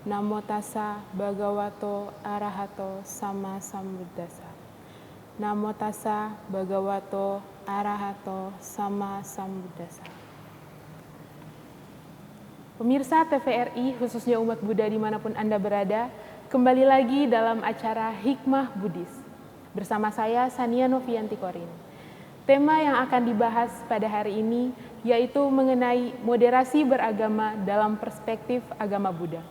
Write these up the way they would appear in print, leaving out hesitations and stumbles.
Namo tassa bhagavato arahato sama sambuddhassa. Namo tassa bhagavato arahato sama sambuddhassa. Pemirsa TVRI, khususnya umat Buddha dimanapun Anda berada, kembali lagi dalam acara Hikmah Buddhis. Bersama saya, Sania Novianti Korin. Tema yang akan dibahas pada hari ini yaitu mengenai moderasi beragama dalam perspektif agama Buddha.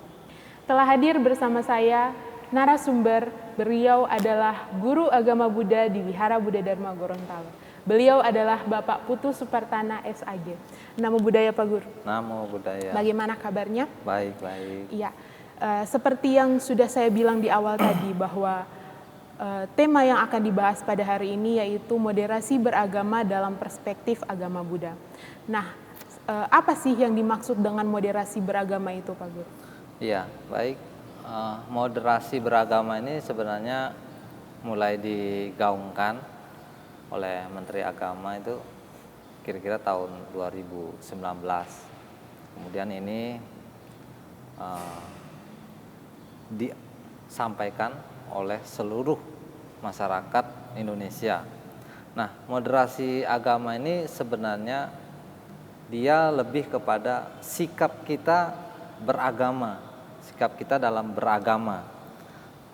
Telah hadir bersama saya narasumber, beliau adalah guru agama Buddha di Wihara Buddha Dharma Gorontalo. Beliau adalah Bapak Putu Supartana SAG. Namo Buddhaya Pak Guru. Namo Buddhaya. Bagaimana kabarnya? Baik, baik. Iya, seperti yang sudah saya bilang di awal tadi bahwa tema yang akan dibahas pada hari ini yaitu moderasi beragama dalam perspektif agama Buddha. Nah, apa sih yang dimaksud dengan moderasi beragama itu, Pak Guru? Iya, baik. Moderasi beragama ini sebenarnya mulai digaungkan oleh Menteri Agama itu kira-kira tahun 2019. Kemudian ini disampaikan oleh seluruh masyarakat Indonesia. Nah, moderasi agama ini sebenarnya dia lebih kepada sikap kita beragama, sikap kita dalam beragama.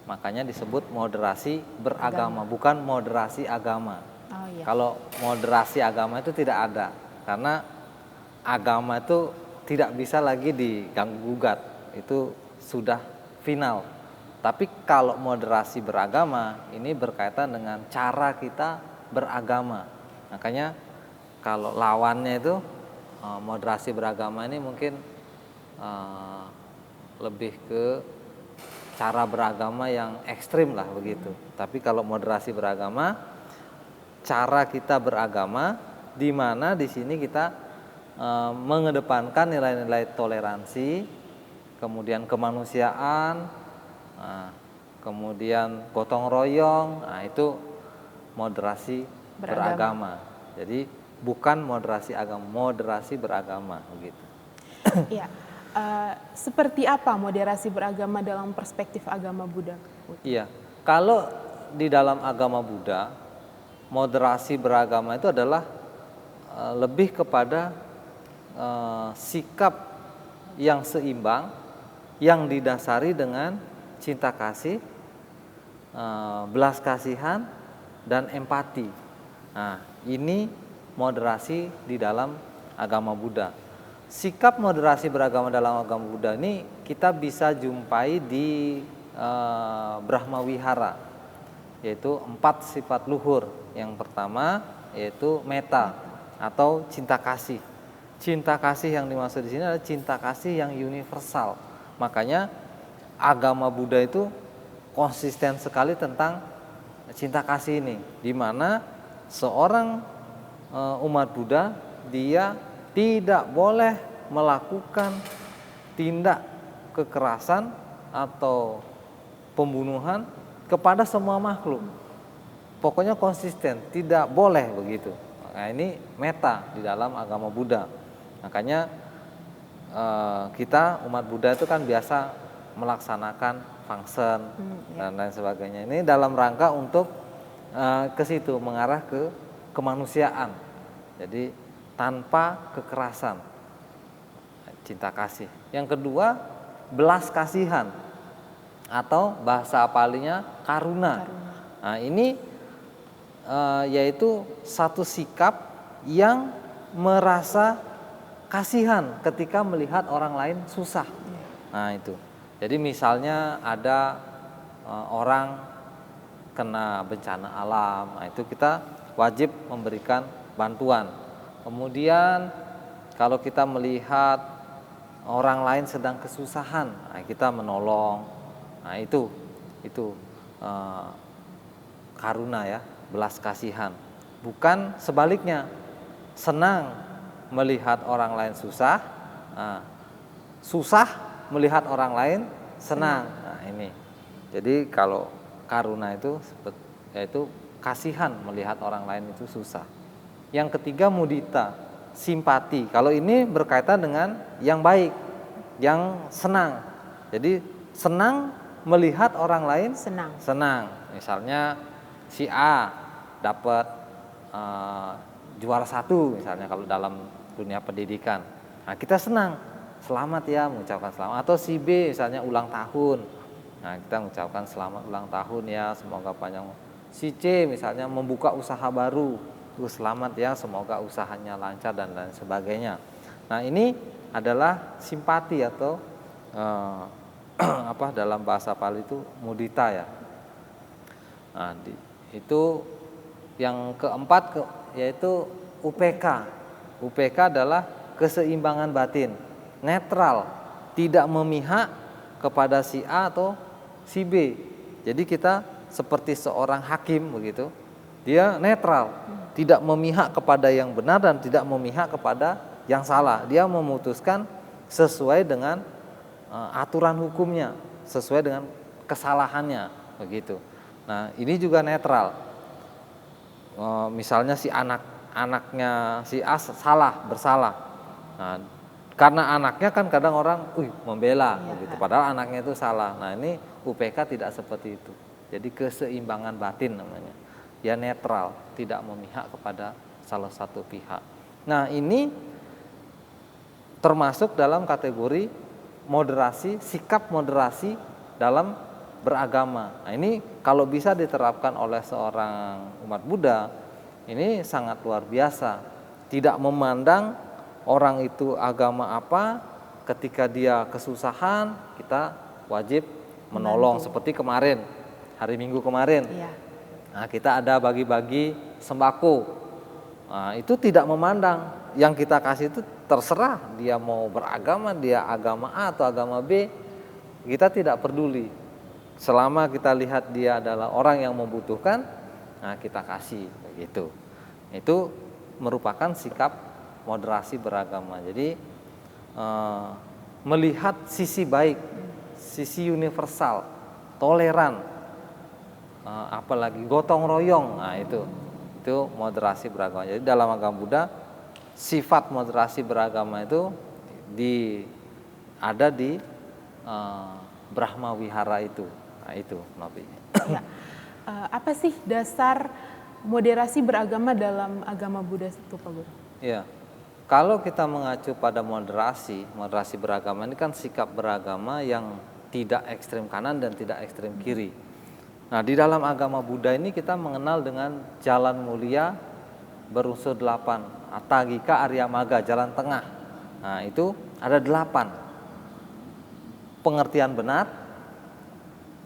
Makanya disebut moderasi beragama, bukan moderasi agama. Oh, iya. Kalau moderasi agama itu tidak ada, karena agama itu tidak bisa lagi diganggu gugat, itu sudah final. Tapi kalau moderasi beragama ini berkaitan dengan cara kita beragama. Makanya kalau lawannya itu moderasi beragama ini mungkin lebih ke cara beragama yang ekstrim lah begitu. Tapi kalau moderasi beragama, cara kita beragama, di mana di sini kita mengedepankan nilai-nilai toleransi, kemudian kemanusiaan, kemudian gotong royong. Nah, itu moderasi beragama. Jadi bukan moderasi agama, moderasi beragama begitu. Iya. Seperti apa moderasi beragama dalam perspektif agama Buddha? Iya, kalau di dalam agama Buddha, moderasi beragama itu adalah lebih kepada sikap yang seimbang, yang didasari dengan cinta kasih, belas kasihan, dan empati. Nah, ini moderasi di dalam agama Buddha. Sikap moderasi beragama dalam agama Buddha ini kita bisa jumpai di Brahma Wihara, yaitu 4 sifat luhur. Yang pertama yaitu metta atau cinta kasih. Cinta kasih yang dimaksud di sini adalah cinta kasih yang universal. Makanya agama Buddha itu konsisten sekali tentang cinta kasih ini, di mana seorang umat Buddha dia tidak boleh melakukan tindak kekerasan atau pembunuhan kepada semua makhluk. Pokoknya konsisten, tidak boleh begitu. Nah, ini metta di dalam agama Buddha. Makanya kita umat Buddha itu kan biasa melaksanakan function dan lain sebagainya. Ini dalam rangka untuk ke situ, mengarah ke kemanusiaan. Jadi tanpa kekerasan, cinta kasih. Yang kedua, belas kasihan atau bahasa palinya karuna. Nah, ini yaitu satu sikap yang merasa kasihan ketika melihat orang lain susah. Nah, itu. Jadi misalnya ada orang kena bencana alam, nah itu kita wajib memberikan bantuan. Kemudian kalau kita melihat orang lain sedang kesusahan, nah kita menolong. Nah, itu karuna ya, belas kasihan. Bukan sebaliknya, senang melihat orang lain susah, susah melihat orang lain senang. Nah, ini. Jadi kalau karuna itu yaitu kasihan melihat orang lain itu susah. Yang ketiga mudita, simpati. Kalau ini berkaitan dengan yang baik, yang senang. Jadi senang melihat orang lain Senang. senang. Misalnya si A dapat juara 1 misalnya kalau dalam dunia pendidikan. Nah, kita senang, selamat ya, mengucapkan selamat. Atau si B misalnya ulang tahun. Nah, kita mengucapkan selamat ulang tahun ya, semoga panjang. Si C misalnya membuka usaha baru. Selamat ya, semoga usahanya lancar dan lain sebagainya. Nah, ini adalah simpati atau dalam bahasa Pali itu mudita ya. Nah, itu yang keempat yaitu UPK. UPK adalah keseimbangan batin, netral, tidak memihak kepada si A atau si B. Jadi kita seperti seorang hakim begitu, dia netral, tidak memihak kepada yang benar dan tidak memihak kepada yang salah. Dia memutuskan sesuai dengan aturan hukumnya, sesuai dengan kesalahannya begitu. Nah, ini juga netral. Misalnya si anaknya si A bersalah. Nah, karena anaknya kan kadang orang membela begitu, padahal anaknya itu salah. Nah, ini UPK tidak seperti itu. Jadi keseimbangan batin namanya. Dia netral, tidak memihak kepada salah satu pihak. Nah, ini termasuk dalam kategori moderasi, sikap moderasi dalam beragama. Nah, ini kalau bisa diterapkan oleh seorang umat Buddha, ini sangat luar biasa. Tidak memandang orang itu agama apa, ketika dia kesusahan, kita wajib menolong. Seperti kemarin, hari Minggu kemarin, nah, kita ada bagi-bagi sembako. Nah, itu tidak memandang, yang kita kasih itu terserah dia mau beragama, dia agama A atau agama B, kita tidak peduli. Selama kita lihat dia adalah orang yang membutuhkan, nah kita kasih begitu. Itu merupakan sikap moderasi beragama. Jadi melihat sisi baik, sisi universal, toleran, apalagi gotong royong. Nah, itu moderasi beragama. Jadi dalam agama Buddha sifat moderasi beragama itu ada di Brahma Wihara itu. Nah, itu nopinya. Ya. Apa sih dasar moderasi beragama dalam agama Buddha itu, Pak Guru? Ya, kalau kita mengacu pada moderasi beragama ini kan sikap beragama yang tidak ekstrem kanan dan tidak ekstrem kiri. Nah, di dalam agama Buddha ini kita mengenal dengan jalan mulia berunsur 8, Attagika Arya Magga, jalan tengah. Nah, itu ada 8. Pengertian benar,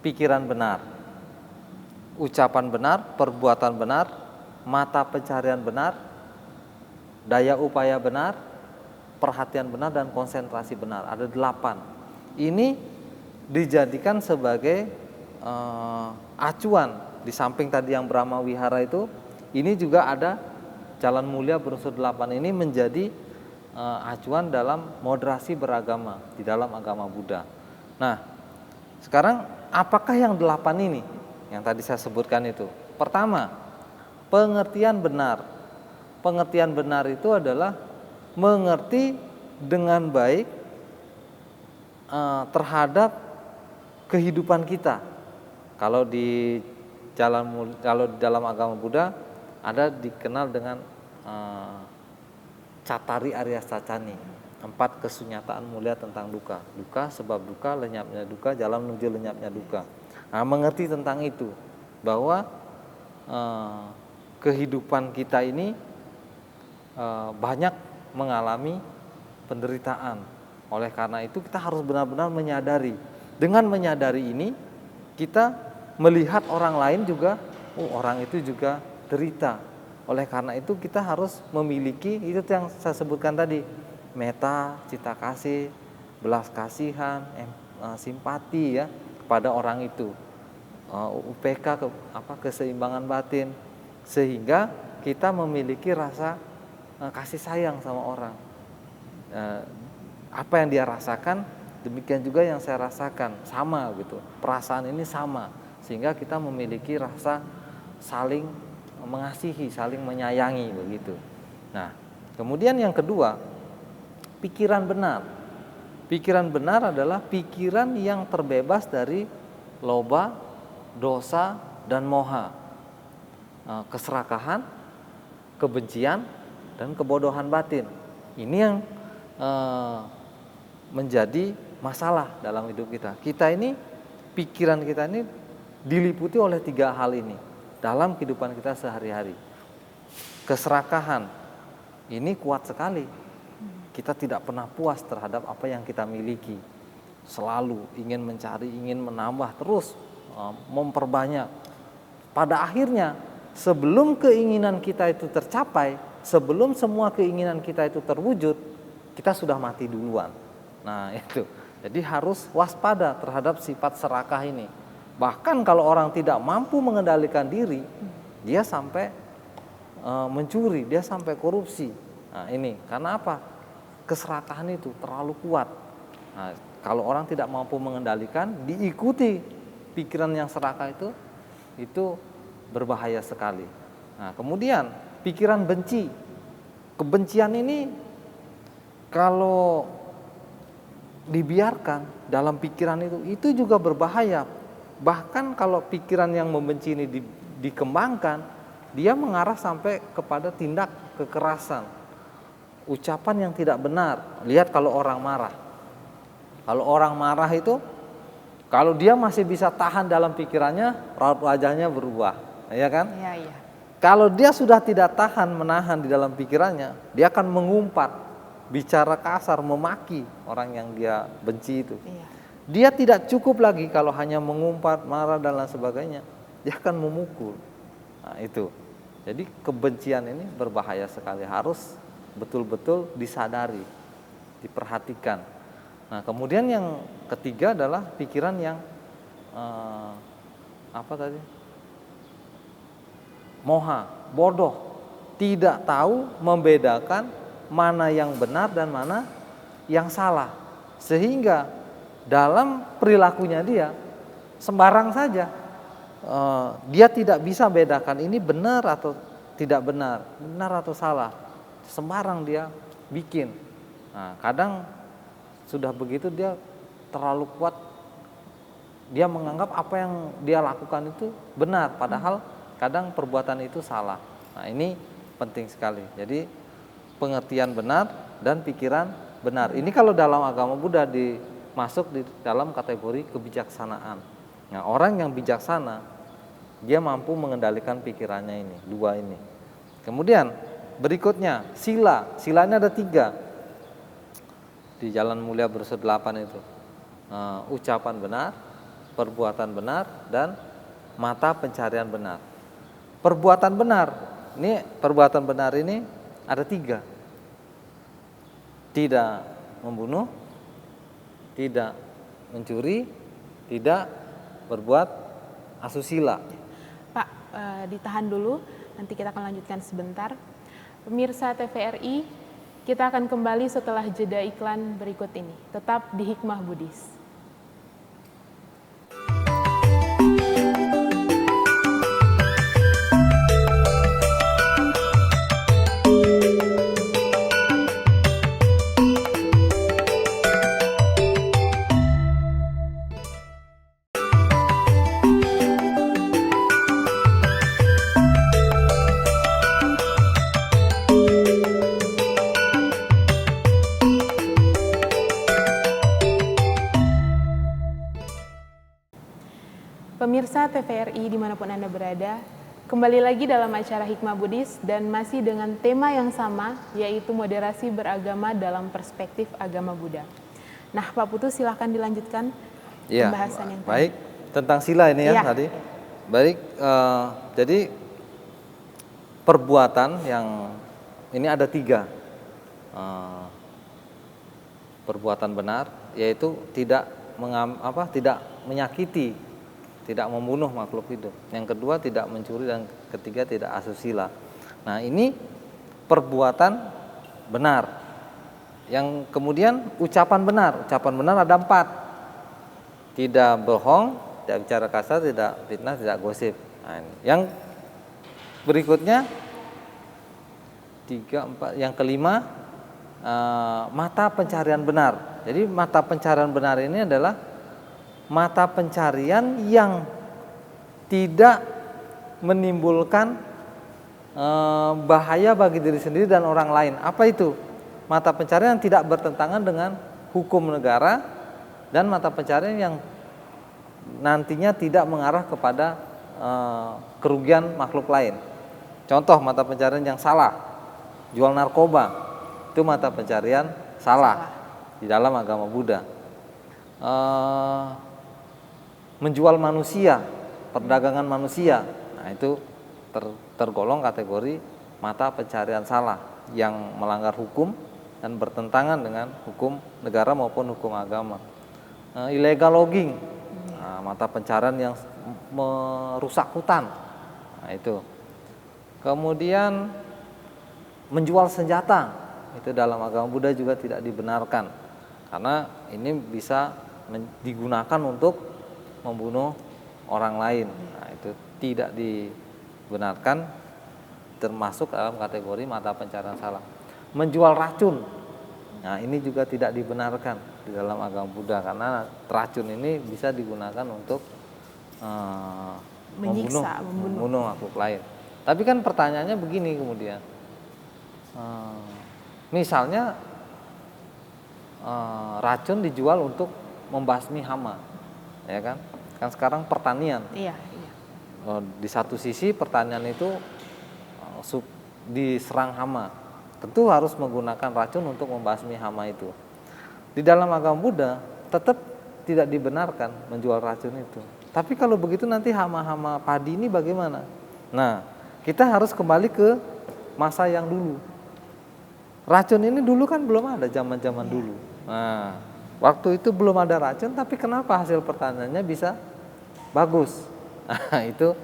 pikiran benar, ucapan benar, perbuatan benar, mata pencarian benar, daya upaya benar, perhatian benar, dan konsentrasi benar. Ada 8. Ini dijadikan sebagai acuan. Di samping tadi yang Brahma Wihara itu, ini juga ada jalan mulia berunsur 8. Ini menjadi acuan dalam moderasi beragama di dalam agama Buddha. Nah, sekarang apakah yang 8 ini yang tadi saya sebutkan itu? Pertama, pengertian benar. Pengertian benar itu adalah mengerti dengan baik terhadap kehidupan kita. Kalau di dalam agama Buddha ada dikenal dengan Cattari Arya Sacani, 4 kesunyataan mulia tentang duka. Duka sebab duka, lenyapnya duka, jalan menuju lenyapnya duka. Nah, mengerti tentang itu, bahwa kehidupan kita ini banyak mengalami penderitaan. Oleh karena itu kita harus benar-benar menyadari. Dengan menyadari ini, kita melihat orang lain juga, orang itu juga derita. Oleh karena itu kita harus memiliki itu yang saya sebutkan tadi, metta, cinta kasih, belas kasihan, simpati ya kepada orang itu. UPK keseimbangan batin, sehingga kita memiliki rasa kasih sayang sama orang. Apa yang dia rasakan, demikian juga yang saya rasakan, sama gitu. Perasaan ini sama, sehingga kita memiliki rasa saling mengasihi, saling menyayangi begitu. Nah, kemudian yang kedua, pikiran benar. Pikiran benar adalah pikiran yang terbebas dari loba, dosa, dan moha, keserakahan, kebencian, dan kebodohan batin. Ini yang menjadi masalah dalam hidup kita. Pikiran kita ini diliputi oleh 3 hal ini dalam kehidupan kita sehari-hari. Keserakahan, ini kuat sekali. Kita tidak pernah puas terhadap apa yang kita miliki. Selalu ingin mencari, ingin menambah terus, memperbanyak. Pada akhirnya, sebelum keinginan kita itu tercapai, sebelum semua keinginan kita itu terwujud, kita sudah mati duluan. Nah itu, jadi harus waspada terhadap sifat serakah ini. Bahkan kalau orang tidak mampu mengendalikan diri, dia sampai mencuri, dia sampai korupsi. Nah ini, karena apa? Keserakahan itu terlalu kuat. Nah, kalau orang tidak mampu mengendalikan, diikuti pikiran yang serakah itu berbahaya sekali. Nah, kemudian pikiran benci, kebencian ini kalau dibiarkan dalam pikiran itu juga berbahaya. Bahkan kalau pikiran yang membenci ini dikembangkan, dia mengarah sampai kepada tindak kekerasan. Ucapan yang tidak benar. Lihat kalau orang marah. Kalau orang marah itu, kalau dia masih bisa tahan dalam pikirannya, raut wajahnya berubah, ya kan? Iya. Kalau dia sudah tidak tahan menahan di dalam pikirannya, dia akan mengumpat, bicara kasar, memaki orang yang dia benci itu. Iya. Dia tidak cukup lagi kalau hanya mengumpat, marah dan lain sebagainya. Dia akan memukul. Nah, itu. Jadi kebencian ini berbahaya sekali, harus betul-betul disadari, diperhatikan. Nah, kemudian yang ketiga adalah pikiran yang moha, bodoh, tidak tahu membedakan mana yang benar dan mana yang salah, sehingga dalam perilakunya dia sembarang saja. Dia tidak bisa bedakan ini benar atau tidak benar, benar atau salah. Sembarang dia bikin. Nah, kadang sudah begitu dia terlalu kuat, dia menganggap apa yang dia lakukan itu benar, padahal kadang perbuatan itu salah. Nah, ini penting sekali. Jadi pengertian benar dan pikiran benar. Ini kalau dalam agama Buddha masuk di dalam kategori kebijaksanaan. Nah, orang yang bijaksana, dia mampu mengendalikan pikirannya ini, 2 ini. Kemudian berikutnya, sila ini ada 3 di Jalan Mulia Bersut 8 itu. Ucapan benar, perbuatan benar, dan mata pencarian benar. Perbuatan benar ini ada 3. Tidak membunuh, tidak mencuri, tidak berbuat asusila. Pak, ditahan dulu, nanti kita akan lanjutkan sebentar. Pemirsa TVRI, kita akan kembali setelah jeda iklan berikut ini. Tetap di Hikmah Buddhis. Pemirsa TVRI dimanapun Anda berada, kembali lagi dalam acara Hikmah Buddhis dan masih dengan tema yang sama, yaitu moderasi beragama dalam perspektif agama Buddha. Nah, Pak Putu silahkan dilanjutkan pembahasan yang baik. Tentang sila ini ya tadi. Baik, jadi perbuatan yang ini ada 3. Perbuatan benar, yaitu tidak menyakiti, tidak membunuh makhluk hidup. Yang kedua tidak mencuri, dan ketiga tidak asusila. Nah, ini perbuatan benar. Yang kemudian ucapan benar ada 4. Tidak bohong, tidak bicara kasar, tidak fitnah, tidak gosip. Nah, ini. Yang berikutnya 3, 4. Yang kelima mata pencarian benar. Jadi mata pencarian benar ini adalah mata pencarian yang tidak menimbulkan bahaya bagi diri sendiri dan orang lain. Apa itu? Mata pencarian yang tidak bertentangan dengan hukum negara dan mata pencarian yang nantinya tidak mengarah kepada kerugian makhluk lain. Contoh mata pencarian yang salah, jual narkoba, itu mata pencarian salah di dalam agama Buddha. Menjual manusia, perdagangan manusia, nah itu tergolong kategori mata pencarian salah yang melanggar hukum dan bertentangan dengan hukum negara maupun hukum agama. Illegal logging, mata pencarian yang merusak hutan, nah itu. Kemudian menjual senjata, itu dalam agama Buddha juga tidak dibenarkan karena ini bisa digunakan untuk membunuh orang lain. Nah, itu tidak dibenarkan, termasuk dalam kategori mata pencarian salah. Menjual racun, nah ini juga tidak dibenarkan di dalam agama Buddha karena racun ini bisa digunakan untuk membunuh makhluk lain. Tapi kan pertanyaannya begini kemudian, misalnya racun dijual untuk membasmi hama, ya kan? Kan sekarang pertanian. Iya. Di satu sisi pertanian itu diserang hama, tentu harus menggunakan racun untuk membasmi hama itu. Di dalam agama Buddha tetap tidak dibenarkan menjual racun itu. Tapi kalau begitu nanti hama-hama padi ini bagaimana? Nah, kita harus kembali ke masa yang dulu. Racun ini dulu kan belum ada, zaman-zaman dulu. Nah, waktu itu belum ada racun, tapi kenapa hasil pertaniannya bisa bagus? Nah, itu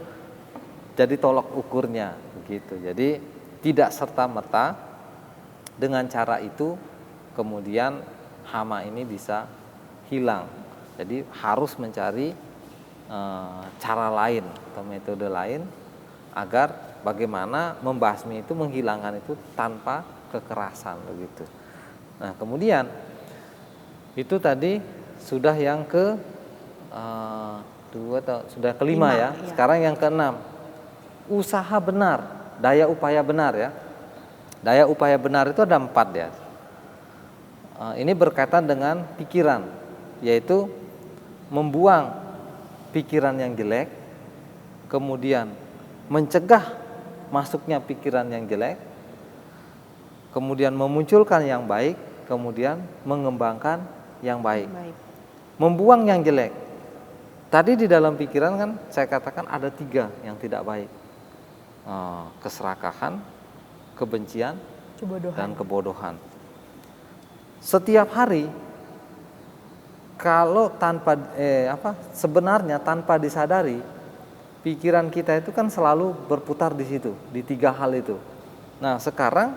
jadi tolok ukurnya begitu. Jadi tidak serta-merta dengan cara itu kemudian hama ini bisa hilang. Jadi harus mencari cara lain atau metode lain agar bagaimana membasmi itu, menghilangkan itu tanpa kekerasan begitu. Nah, kemudian itu tadi sudah yang ke sudah kelima ya. Sekarang yang keenam, usaha benar, daya upaya benar ya. Daya upaya benar itu ada 4 ya. Ini berkaitan dengan pikiran, yaitu membuang pikiran yang jelek, kemudian mencegah masuknya pikiran yang jelek, kemudian memunculkan yang baik, kemudian mengembangkan yang baik. Membuang yang jelek. Tadi di dalam pikiran kan saya katakan ada 3 yang tidak baik. Keserakahan, kebencian, dan kebodohan. Setiap hari kalau sebenarnya tanpa disadari pikiran kita itu kan selalu berputar di situ, di 3 hal itu. Nah, sekarang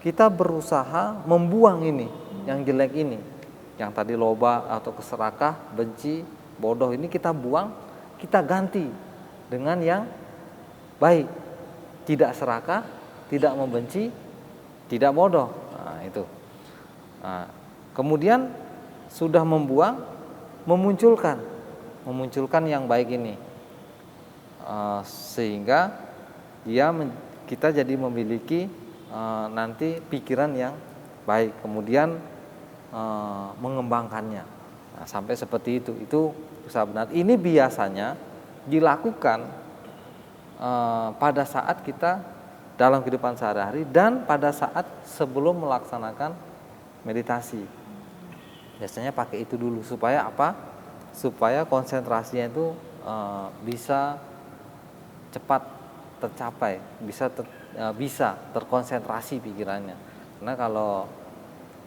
kita berusaha membuang ini, yang jelek ini, yang tadi loba atau keserakah, benci, bodoh ini kita buang, kita ganti dengan yang baik, tidak serakah, tidak membenci, tidak bodoh. Nah, itu. Nah, kemudian sudah membuang, memunculkan yang baik ini, sehingga kita jadi memiliki nanti pikiran yang baik, kemudian mengembangkannya. Nah, sampai seperti itu usaha benar. Ini biasanya dilakukan pada saat kita dalam kehidupan sehari-hari dan pada saat sebelum melaksanakan meditasi. Biasanya pakai itu dulu supaya apa? Supaya konsentrasinya itu bisa cepat tercapai, bisa terkonsentrasi pikirannya. Karena kalau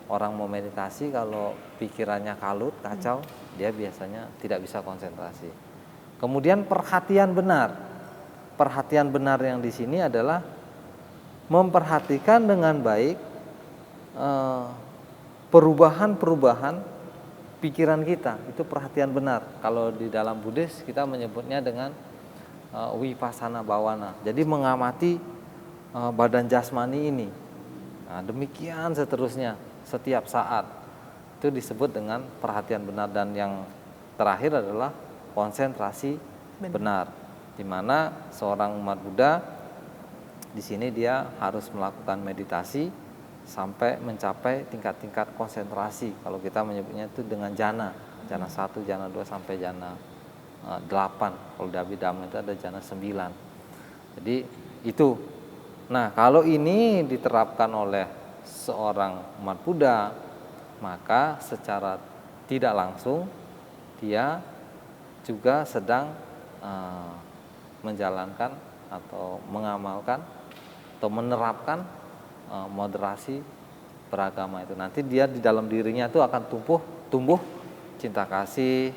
orang mau meditasi, kalau pikirannya kalut, kacau, dia biasanya tidak bisa konsentrasi. Kemudian perhatian benar. Perhatian benar yang di sini adalah memperhatikan dengan baik perubahan-perubahan pikiran kita. Itu perhatian benar. Kalau di dalam Buddhis kita menyebutnya dengan vipassana bhavana. Jadi mengamati badan jasmani ini, Nah, demikian seterusnya setiap saat. Itu disebut dengan perhatian benar, dan yang terakhir adalah konsentrasi benar. Di mana seorang umat Buddha di sini dia harus melakukan meditasi sampai mencapai tingkat-tingkat konsentrasi. Kalau kita menyebutnya itu dengan jana 1, jana 2 sampai jana 8. Kalau di Abhidhamma itu ada jana 9. Jadi itu. Nah, kalau ini diterapkan oleh seorang umat Buddha, maka secara tidak langsung dia juga sedang menjalankan atau mengamalkan atau menerapkan moderasi beragama itu. Nanti dia di dalam dirinya itu akan tumbuh cinta kasih,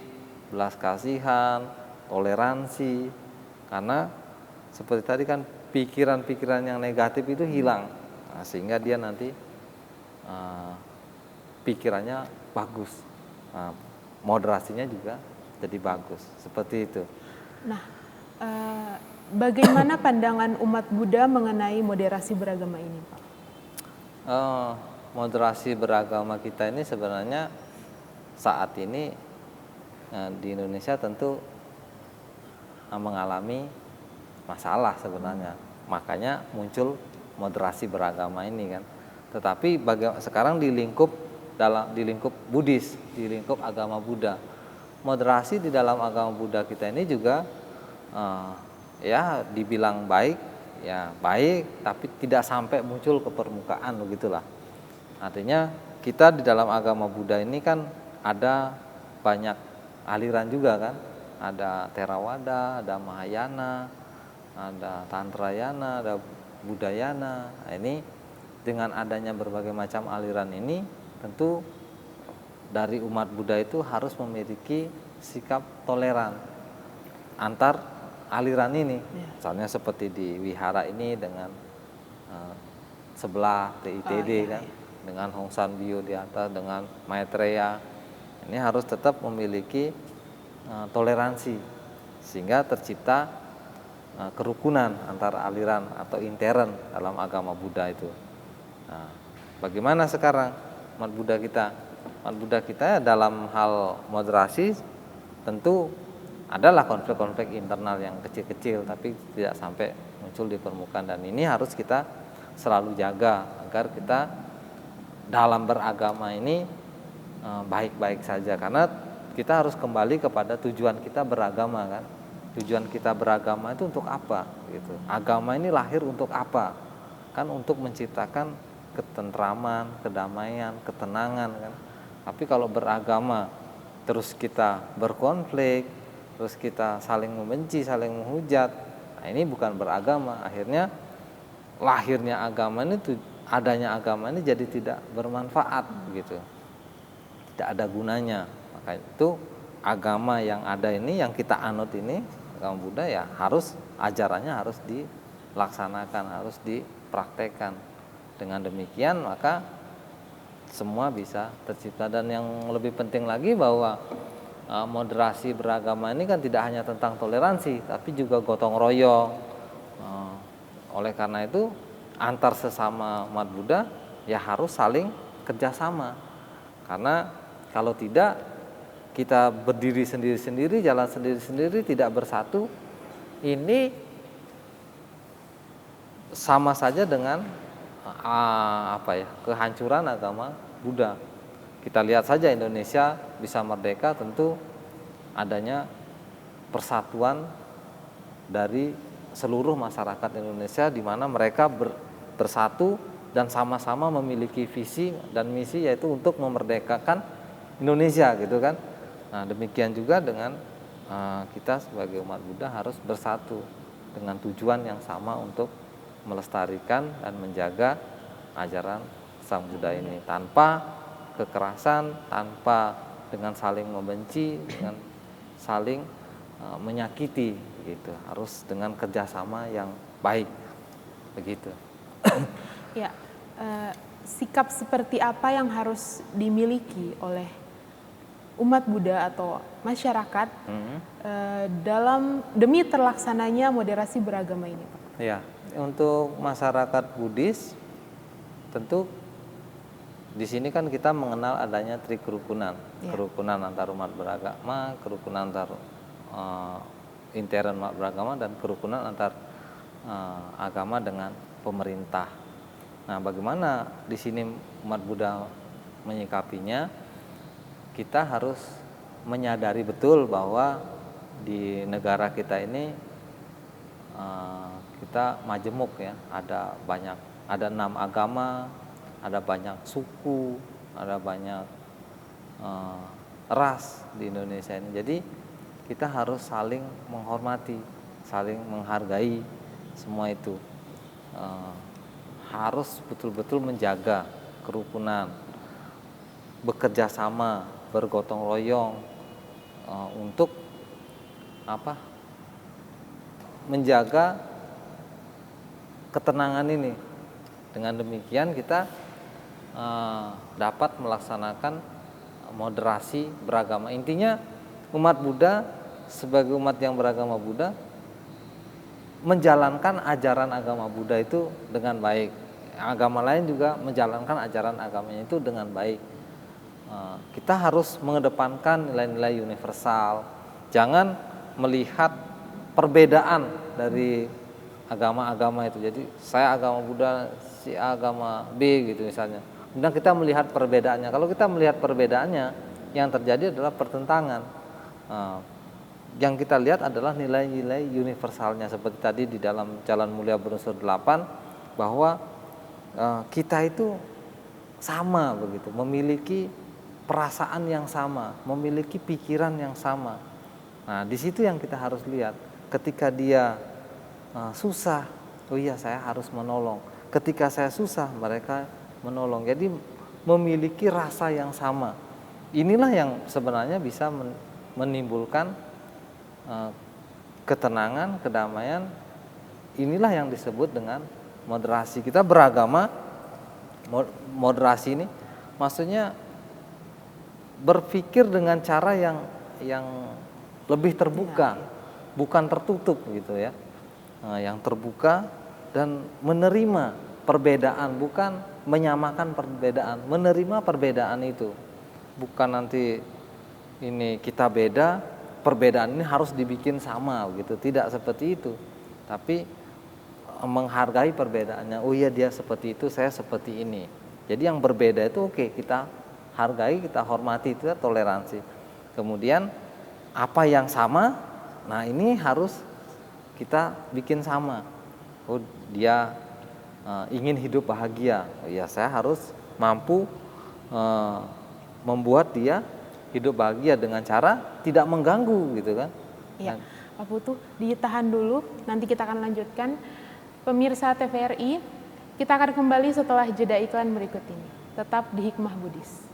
belas kasihan, toleransi. Karena seperti tadi kan pikiran-pikiran yang negatif itu hilang. Nah, sehingga dia nanti pikirannya bagus. Nah, moderasinya juga jadi bagus. Seperti itu. Nah, bagaimana pandangan umat Buddha mengenai moderasi beragama ini, Pak? Moderasi beragama kita ini sebenarnya saat ini di Indonesia tentu mengalami masalah sebenarnya. Makanya muncul moderasi beragama ini kan. Tetapi sekarang di lingkup Buddhis, di lingkup agama Buddha. Moderasi di dalam agama Buddha kita ini juga ya dibilang baik, ya baik, tapi tidak sampai muncul ke permukaan begitulah. Artinya kita di dalam agama Buddha ini kan ada banyak aliran juga kan. Ada Theravada, ada Mahayana, ada Tantrayana, ada Buddhayana. Nah, ini dengan adanya berbagai macam aliran ini, tentu dari umat Buddha itu harus memiliki sikap toleran antar aliran ini. Misalnya seperti di wihara ini dengan sebelah TITD kan, dengan Hong San Bio di atas, dengan Maitreya. Ini harus tetap memiliki toleransi sehingga tercipta kerukunan antara aliran atau intern dalam agama Buddha itu. Nah, bagaimana sekarang umat Buddha kita? Umat Buddha kita dalam hal moderasi tentu adalah konflik-konflik internal yang kecil-kecil tapi tidak sampai muncul di permukaan, dan ini harus kita selalu jaga agar kita dalam beragama ini baik-baik saja, karena kita harus kembali kepada tujuan kita beragama kan. Tujuan kita beragama itu untuk apa gitu. Agama ini lahir untuk apa? Kan untuk menciptakan ketentraman, kedamaian, ketenangan kan. Tapi kalau beragama terus kita berkonflik, terus kita saling membenci, saling menghujat, nah ini bukan beragama. Akhirnya lahirnya agama ini, adanya agama ini jadi tidak bermanfaat gitu. Tidak ada gunanya. Maka itu agama yang ada ini, yang kita anut ini, agama Buddha ya harus ajarannya harus dilaksanakan, harus dipraktekkan. Dengan demikian maka semua bisa tercipta. Dan yang lebih penting lagi bahwa moderasi beragama ini kan tidak hanya tentang toleransi, tapi juga gotong royong. Oleh karena itu antar sesama umat Buddha ya harus saling kerjasama. Karena kalau tidak, kita berdiri sendiri-sendiri, jalan sendiri-sendiri, tidak bersatu, ini sama saja dengan kehancuran agama Buddha. Kita lihat saja Indonesia bisa merdeka tentu adanya persatuan dari seluruh masyarakat Indonesia, di mana mereka bersatu dan sama-sama memiliki visi dan misi, yaitu untuk memerdekakan Indonesia gitu kan. Nah, demikian juga dengan kita sebagai umat Buddha harus bersatu dengan tujuan yang sama untuk melestarikan dan menjaga ajaran Sang Buddha ini tanpa kekerasan, tanpa dengan saling membenci, dengan saling menyakiti gitu. Harus dengan kerjasama yang baik begitu. Ya, sikap seperti apa yang harus dimiliki oleh umat Buddha atau masyarakat demi terlaksananya moderasi beragama ini, Pak? Ya, untuk masyarakat Buddhis tentu di sini kan kita mengenal adanya trikerukunan, kerukunan antar umat beragama, kerukunan antar intern umat beragama, dan kerukunan antar agama dengan pemerintah. Nah, bagaimana di sini umat Buddha menyikapinya? Kita harus menyadari betul bahwa di negara kita ini kita majemuk ya, ada 6 agama, ada banyak suku, ada banyak ras di Indonesia ini. Jadi kita harus saling menghormati, saling menghargai semua itu. Harus betul-betul menjaga kerukunan, bekerja sama, bergotong royong untuk menjaga ketenangan ini. Dengan demikian kita dapat melaksanakan moderasi beragama. Intinya umat Buddha sebagai umat yang beragama Buddha menjalankan ajaran agama Buddha itu dengan baik. Agama lain juga menjalankan ajaran agamanya itu dengan baik. Kita harus mengedepankan nilai-nilai universal. Jangan melihat perbedaan dari agama-agama itu. Jadi saya agama Buddha, si agama B gitu misalnya. Kemudian kita melihat perbedaannya. Kalau kita melihat perbedaannya, yang terjadi adalah pertentangan. Yang kita lihat adalah nilai-nilai universalnya, seperti tadi di dalam Jalan Mulia berunsur 8, bahwa kita itu sama begitu, memiliki perasaan yang sama, memiliki pikiran yang sama. Nah, di situ yang kita harus lihat. Ketika dia susah, oh iya saya harus menolong. Ketika saya susah, mereka menolong. Jadi memiliki rasa yang sama. Inilah yang sebenarnya bisa menimbulkan ketenangan, kedamaian. Inilah yang disebut dengan moderasi. Kita beragama, moderasi ini maksudnya berpikir dengan cara yang lebih terbuka, bukan tertutup gitu ya. Yang terbuka dan menerima perbedaan, bukan menyamakan perbedaan, menerima perbedaan itu. Bukan nanti ini kita beda, perbedaan ini harus dibikin sama gitu. Tidak seperti itu. Tapi menghargai perbedaannya. Oh iya dia seperti itu, saya seperti ini. Jadi yang berbeda itu oke, kita hargai, kita hormati, itu toleransi. Kemudian apa yang sama, nah ini harus kita bikin sama. Oh dia ingin hidup bahagia, oh ya saya harus mampu membuat dia hidup bahagia dengan cara tidak mengganggu gitu kan. Iya, Pak Putu ditahan dulu, nanti kita akan lanjutkan. Pemirsa TVRI, kita akan kembali setelah jeda iklan berikut ini. Tetap di Hikmah Buddhis.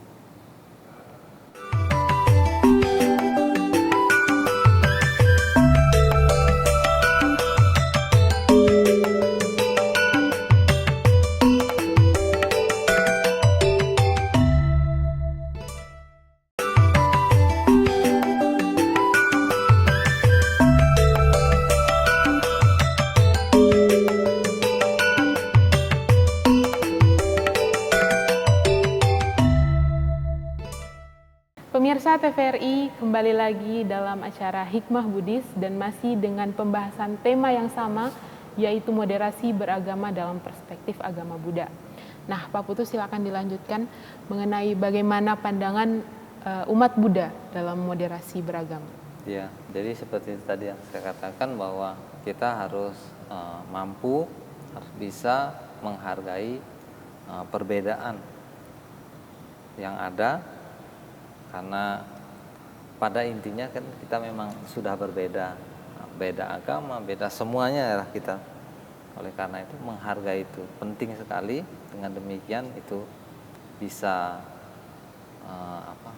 Pemirsa TVRI, kembali lagi dalam acara Hikmah Buddhis dan masih dengan pembahasan tema yang sama, yaitu moderasi beragama dalam perspektif agama Buddha. Nah, Pak Putu silakan dilanjutkan mengenai bagaimana pandangan umat Buddha dalam moderasi beragama. Ya, jadi seperti tadi yang saya katakan bahwa kita harus mampu, harus bisa menghargai perbedaan yang ada. Karena pada intinya kan kita memang sudah berbeda, beda agama, beda semuanya ya kita. Oleh karena itu menghargai itu penting sekali. Dengan demikian itu bisa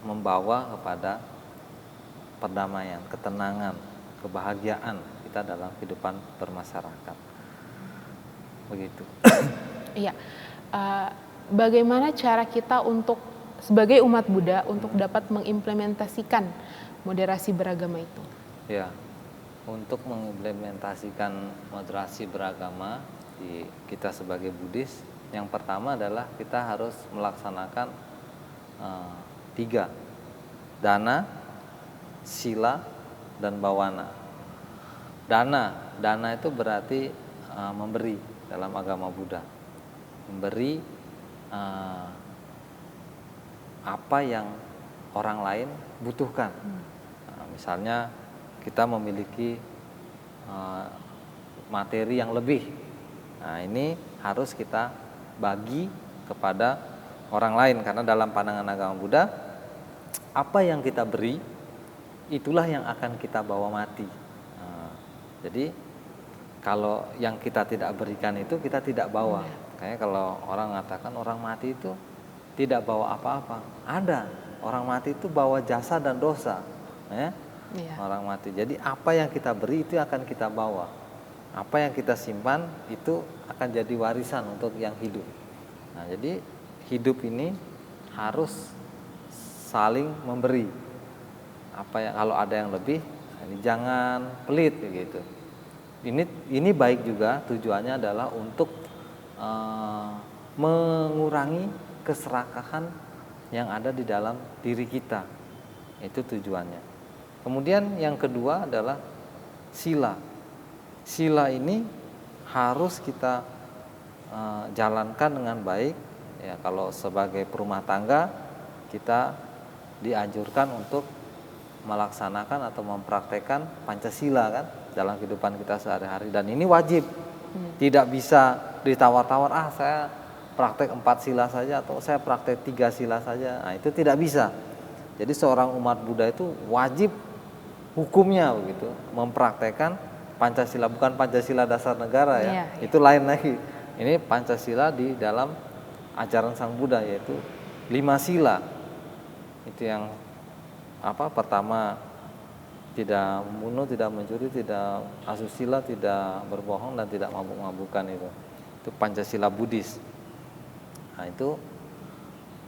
membawa kepada perdamaian, ketenangan, kebahagiaan kita dalam kehidupan bermasyarakat. Begitu. Iya. Bagaimana cara kita untuk sebagai umat Buddha untuk dapat mengimplementasikan moderasi beragama itu? Ya, untuk mengimplementasikan moderasi beragama di kita sebagai Buddhis, Yang pertama adalah kita harus melaksanakan 3, dana, sila, dan bawana. Dana itu berarti memberi dalam agama Buddha, memberi apa yang orang lain butuhkan. Misalnya kita memiliki materi yang lebih, nah ini harus kita bagi kepada orang lain, karena dalam pandangan agama Buddha, apa yang kita beri itulah yang akan kita bawa mati. Jadi kalau yang kita tidak berikan itu kita tidak bawa. Kayak kalau orang mengatakan orang mati itu tidak bawa apa-apa, ada orang mati itu bawa jasa dan dosa, ya. Orang mati. Jadi apa yang kita beri itu akan kita bawa, apa yang kita simpan itu akan jadi warisan untuk yang hidup. Nah, jadi hidup ini harus saling memberi. Apa yang kalau ada yang lebih, ini jangan pelit begitu. Ini baik juga, tujuannya adalah untuk mengurangi keserakahan yang ada di dalam diri kita. Itu tujuannya. Kemudian yang kedua adalah sila. Sila ini harus kita jalankan dengan baik. Ya, kalau sebagai perumah tangga kita dianjurkan untuk melaksanakan atau mempraktekkan Pancasila kan dalam kehidupan kita sehari-hari, dan ini wajib. Tidak bisa ditawar-tawar, saya praktek 4 sila saja atau saya praktek 3 sila saja. Nah, itu tidak bisa. Jadi seorang umat Buddha itu wajib hukumnya begitu mempraktekkan Pancasila, bukan Pancasila dasar negara ya. Itu lain lagi. Ini Pancasila di dalam ajaran Sang Buddha, yaitu 5 sila. Itu yang pertama, tidak membunuh, tidak mencuri, tidak asusila, tidak berbohong, dan tidak mabuk-mabukan. Itu Pancasila Buddhis. Nah, itu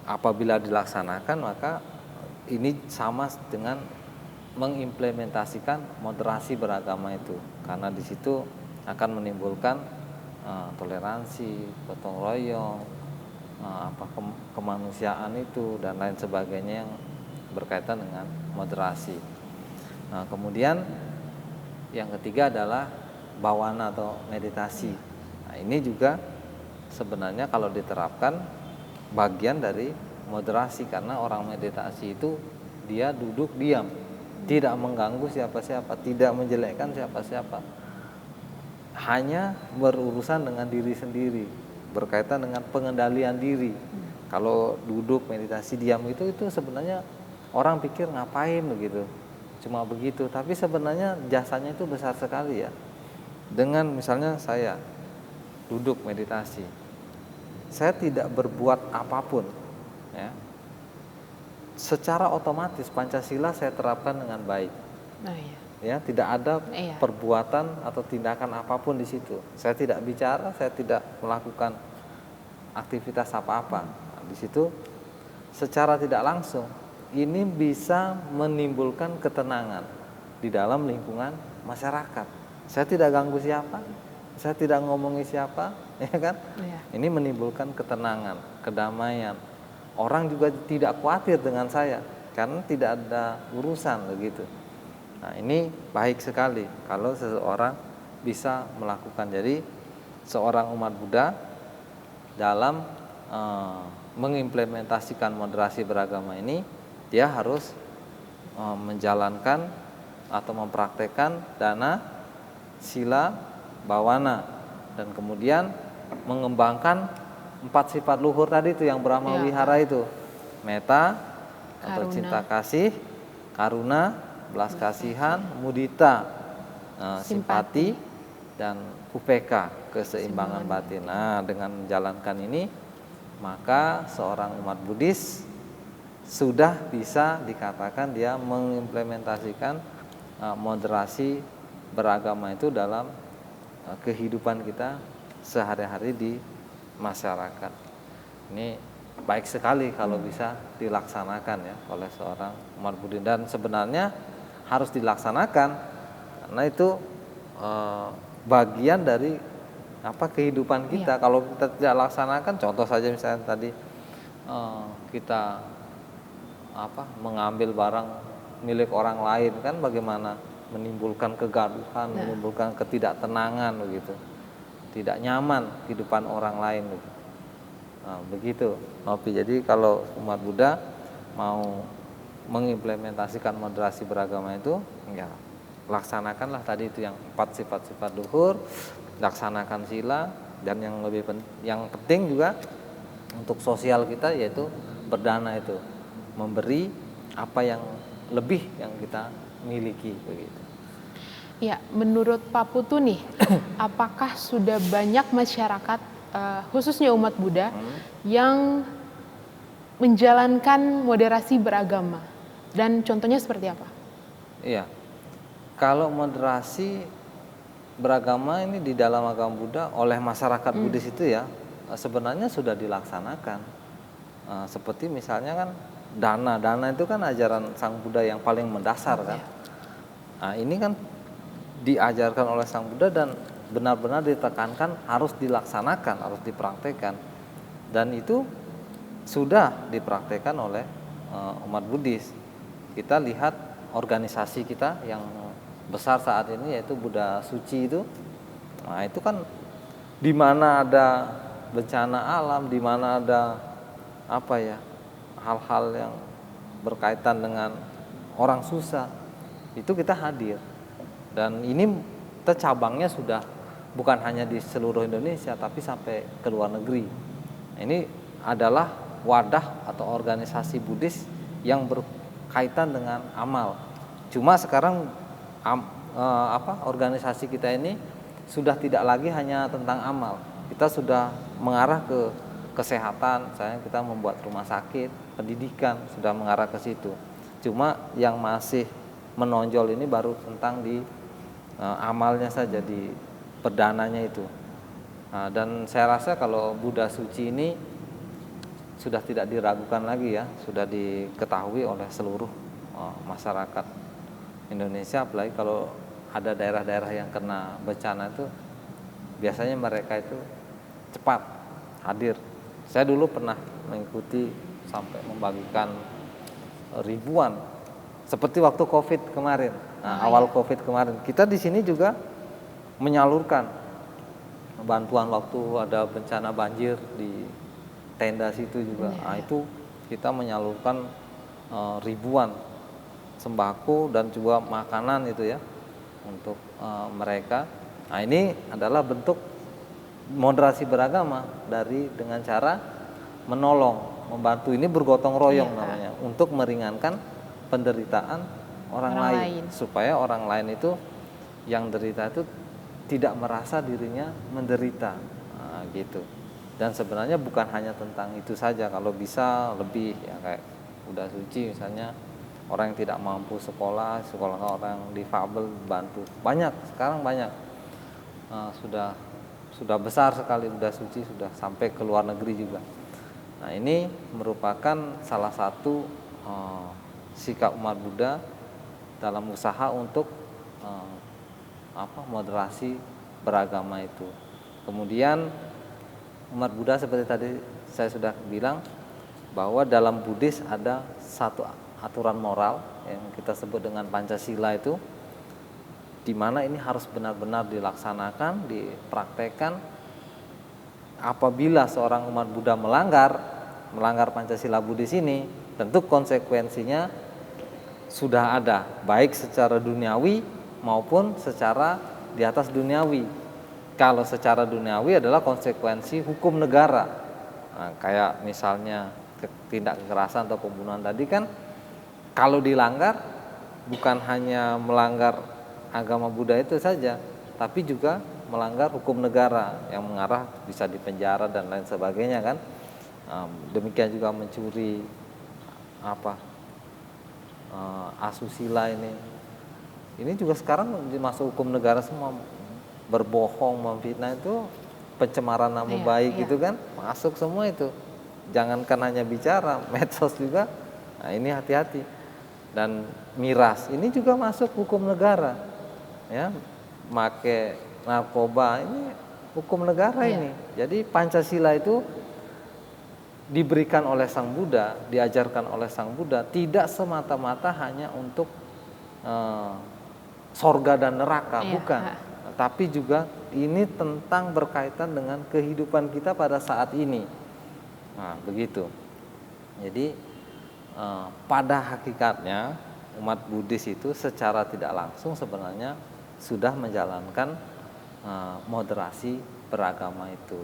apabila dilaksanakan maka ini sama dengan mengimplementasikan moderasi beragama itu, karena di situ akan menimbulkan toleransi, gotong royong, kemanusiaan itu dan lain sebagainya yang berkaitan dengan moderasi. Nah, kemudian yang ketiga adalah bawana atau meditasi. Nah, ini juga sebenarnya kalau diterapkan bagian dari moderasi, karena orang meditasi itu dia duduk diam, tidak mengganggu siapa-siapa, tidak menjelekkan siapa-siapa, hanya berurusan dengan diri sendiri, berkaitan dengan pengendalian diri. Kalau duduk meditasi diam itu sebenarnya orang pikir ngapain begitu, cuma begitu, tapi sebenarnya jasanya itu besar sekali ya. Dengan misalnya saya duduk meditasi, saya tidak berbuat apapun ya, secara otomatis Pancasila saya terapkan dengan baik. Ya, tidak ada perbuatan atau tindakan apapun di situ. Saya tidak bicara, saya tidak melakukan aktivitas apa-apa. Nah, di situ secara tidak langsung ini bisa menimbulkan ketenangan di dalam lingkungan masyarakat. Saya tidak ganggu siapa, saya tidak ngomongi siapa, ya kan? Ini menimbulkan ketenangan, kedamaian. Orang juga tidak khawatir dengan saya karena tidak ada urusan begitu. Nah, ini baik sekali kalau seseorang bisa melakukan. Jadi seorang umat Buddha dalam mengimplementasikan moderasi beragama ini, dia harus menjalankan atau mempraktekkan dana, sila, bawana, dan kemudian mengembangkan 4 sifat luhur tadi itu yang Brahma Wihara itu, metta atau cinta kasih, karuna, belas kasihan, mudita, simpati, dan upeka, keseimbangan batin. Nah, dengan menjalankan ini maka seorang umat Buddhis sudah bisa dikatakan dia mengimplementasikan moderasi beragama itu dalam kehidupan kita sehari-hari di masyarakat. Ini baik sekali kalau bisa dilaksanakan ya oleh seorang umat Buddha, dan sebenarnya harus dilaksanakan karena itu bagian dari kehidupan kita. Kalau kita tidak laksanakan, contoh saja misalnya tadi kita mengambil barang milik orang lain, kan bagaimana menimbulkan kegaduhan, menimbulkan ketidaktenangan begitu, tidak nyaman kehidupan orang lain gitu. Begitu Novi. Jadi kalau umat Buddha mau mengimplementasikan moderasi beragama itu, ya laksanakanlah tadi itu yang 4 sifat-sifat luhur, laksanakan sila, dan yang penting juga untuk sosial kita yaitu berdana, itu memberi apa yang lebih yang kita miliki begitu. Ya, menurut Pak Putu nih, apakah sudah banyak masyarakat khususnya umat Buddha yang menjalankan moderasi beragama, dan contohnya seperti apa? Iya, kalau moderasi beragama ini di dalam agama Buddha oleh masyarakat Buddhis itu ya sebenarnya sudah dilaksanakan. Seperti misalnya kan dana itu kan ajaran Sang Buddha yang paling mendasar kan. Nah, ini kan diajarkan oleh Sang Buddha dan benar-benar ditekankan harus dilaksanakan, harus dipraktekkan, dan itu sudah dipraktekkan oleh umat Buddhis. Kita lihat organisasi kita yang besar saat ini yaitu Buddha Suci itu. Nah, itu kan di mana ada bencana alam, di mana ada hal-hal yang berkaitan dengan orang susah, itu kita hadir. Dan ini cabangnya sudah bukan hanya di seluruh Indonesia tapi sampai ke luar negeri. Ini adalah wadah atau organisasi Buddhis yang berkaitan dengan amal. Cuma sekarang organisasi kita ini sudah tidak lagi hanya tentang amal. Kita sudah mengarah ke kesehatan, misalnya kita membuat rumah sakit, pendidikan sudah mengarah ke situ. Cuma yang masih menonjol ini baru tentang di amalnya saja, di perdananya itu. Nah, dan saya rasa kalau Buddha Suci ini sudah tidak diragukan lagi ya, sudah diketahui oleh seluruh masyarakat Indonesia. Apalagi kalau ada daerah-daerah yang kena bencana itu, biasanya mereka itu cepat hadir. Saya dulu pernah mengikuti sampai membagikan ribuan, seperti waktu COVID kemarin. Nah, awal COVID kemarin, kita di sini juga menyalurkan bantuan waktu ada bencana banjir di tenda situ juga. Nah, itu kita menyalurkan ribuan sembako dan juga makanan itu ya untuk mereka. Nah, ini adalah bentuk moderasi beragama dengan cara menolong, membantu, ini bergotong royong namanya, untuk meringankan penderitaan orang lain, supaya orang lain itu yang derita itu tidak merasa dirinya menderita. Nah, gitu. Dan sebenarnya bukan hanya tentang itu saja, kalau bisa lebih ya, kayak Buddha Suci misalnya, orang yang tidak mampu sekolah orang difabel bantu. Banyak, sekarang banyak. Sudah besar sekali Buddha Suci, sudah sampai ke luar negeri juga. Nah, ini merupakan salah satu sikap umat Buddha dalam usaha untuk moderasi beragama itu. Kemudian umat Buddha seperti tadi saya sudah bilang bahwa dalam Buddhis ada satu aturan moral yang kita sebut dengan Pancasila itu, di mana ini harus benar-benar dilaksanakan, dipraktekkan. Apabila seorang umat Buddha melanggar Pancasila Buddhis ini, tentu konsekuensinya sudah ada, baik secara duniawi maupun secara di atas duniawi. Kalau secara duniawi adalah konsekuensi hukum negara. Nah, kayak misalnya tindak kekerasan atau pembunuhan tadi kan, kalau dilanggar bukan hanya melanggar agama Buddha itu saja, tapi juga melanggar hukum negara yang mengarah bisa dipenjara dan lain sebagainya kan. Demikian juga mencuri, asusila ini juga sekarang masuk hukum negara semua. Berbohong, memfitnah itu pencemaran nama baik itu kan masuk semua itu. Jangankan hanya bicara, medsos juga. Nah, ini hati-hati. Dan miras ini juga masuk hukum negara. Ya, make narkoba ini hukum negara ini. Jadi Pancasila itu diberikan oleh Sang Buddha, diajarkan oleh Sang Buddha tidak semata-mata hanya untuk sorga dan neraka, bukan. Tapi juga ini tentang berkaitan dengan kehidupan kita pada saat ini. Nah, begitu. Jadi pada hakikatnya umat Buddhis itu secara tidak langsung sebenarnya sudah menjalankan moderasi beragama itu.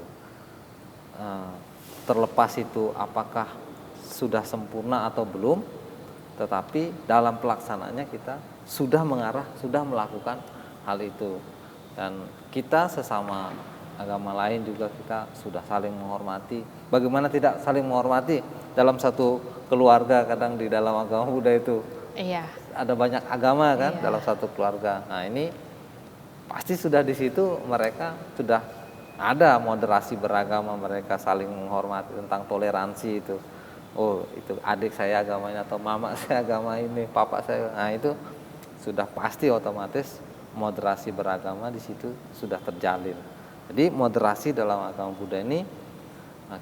Terlepas itu apakah sudah sempurna atau belum, tetapi dalam pelaksanaannya kita sudah mengarah, sudah melakukan hal itu. Dan kita sesama agama lain juga kita sudah saling menghormati. Bagaimana tidak saling menghormati dalam satu keluarga? Kadang di dalam agama Buddha itu ada banyak agama kan dalam satu keluarga. Nah ini pasti sudah di situ mereka sudah ada moderasi beragama, mereka saling menghormati tentang toleransi itu. Oh itu adik saya agamanya atau mama saya agama ini, papa saya. Nah itu sudah pasti otomatis moderasi beragama di situ sudah terjalin. Jadi moderasi dalam agama Buddha ini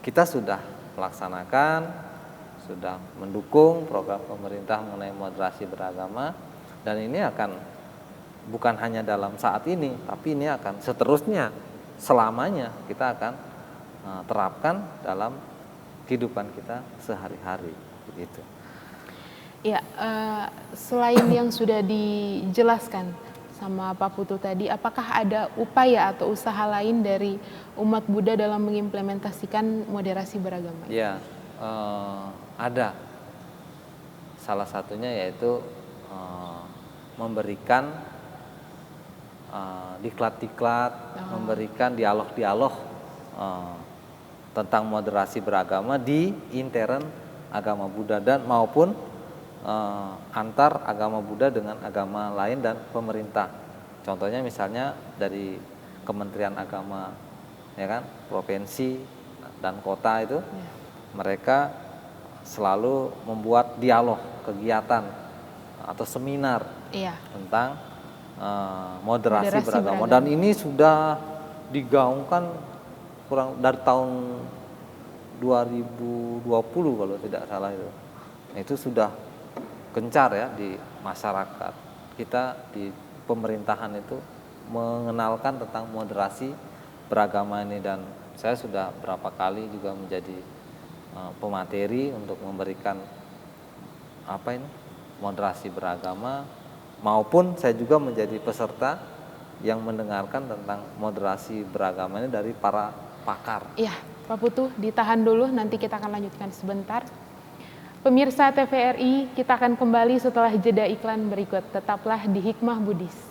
kita sudah melaksanakan, sudah mendukung program pemerintah mengenai moderasi beragama, dan ini akan bukan hanya dalam saat ini, tapi ini akan seterusnya selamanya kita akan terapkan dalam kehidupan kita sehari-hari begitu. Ya, selain yang sudah dijelaskan sama Pak Putu tadi, apakah ada upaya atau usaha lain dari umat Buddha dalam mengimplementasikan moderasi beragama? Ya, ada. Salah satunya yaitu memberikan diklat-diklat, memberikan dialog-dialog tentang moderasi beragama di intern agama Buddha dan maupun antar agama Buddha dengan agama lain dan pemerintah. Contohnya misalnya dari Kementerian Agama, ya kan, provinsi dan kota itu, mereka selalu membuat dialog, kegiatan atau seminar tentang moderasi beragama. Dan ini sudah digaungkan kurang dari tahun 2020 kalau tidak salah itu. Itu sudah gencar ya di masyarakat kita, di pemerintahan itu mengenalkan tentang moderasi beragama ini, dan saya sudah berapa kali juga menjadi pemateri untuk memberikan moderasi beragama, maupun saya juga menjadi peserta yang mendengarkan tentang moderasi beragama ini dari para pakar. Iya, Pak Putu, ditahan dulu, nanti kita akan lanjutkan sebentar. Pemirsa TVRI, kita akan kembali setelah jeda iklan berikut. Tetaplah di Hikmah Buddhis.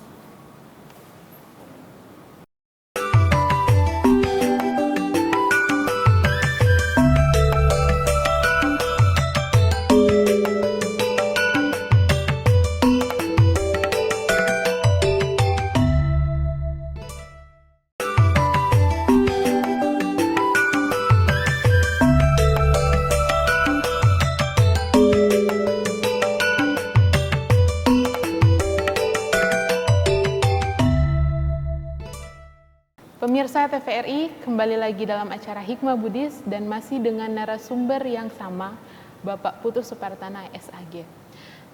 Pemirsa TVRI, kembali lagi dalam acara Hikmah Buddhis dan masih dengan narasumber yang sama, Bapak Putu Supartana SAG.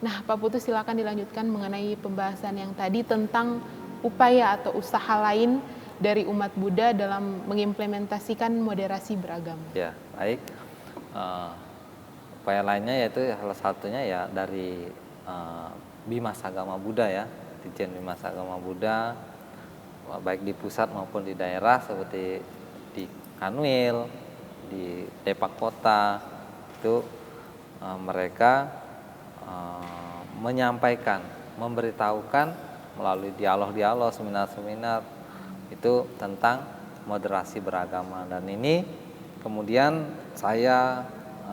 Nah, Pak Putu silakan dilanjutkan mengenai pembahasan yang tadi tentang upaya atau usaha lain dari umat Buddha dalam mengimplementasikan moderasi beragama. Ya, baik. Upaya lainnya yaitu salah satunya ya dari Bimas Agama Buddha ya, Ditjen Bimas Agama Buddha, baik di pusat maupun di daerah seperti di Kanwil, di Depak Kota, itu mereka menyampaikan, memberitahukan melalui dialog-dialog, seminar-seminar itu tentang moderasi beragama. Dan ini kemudian saya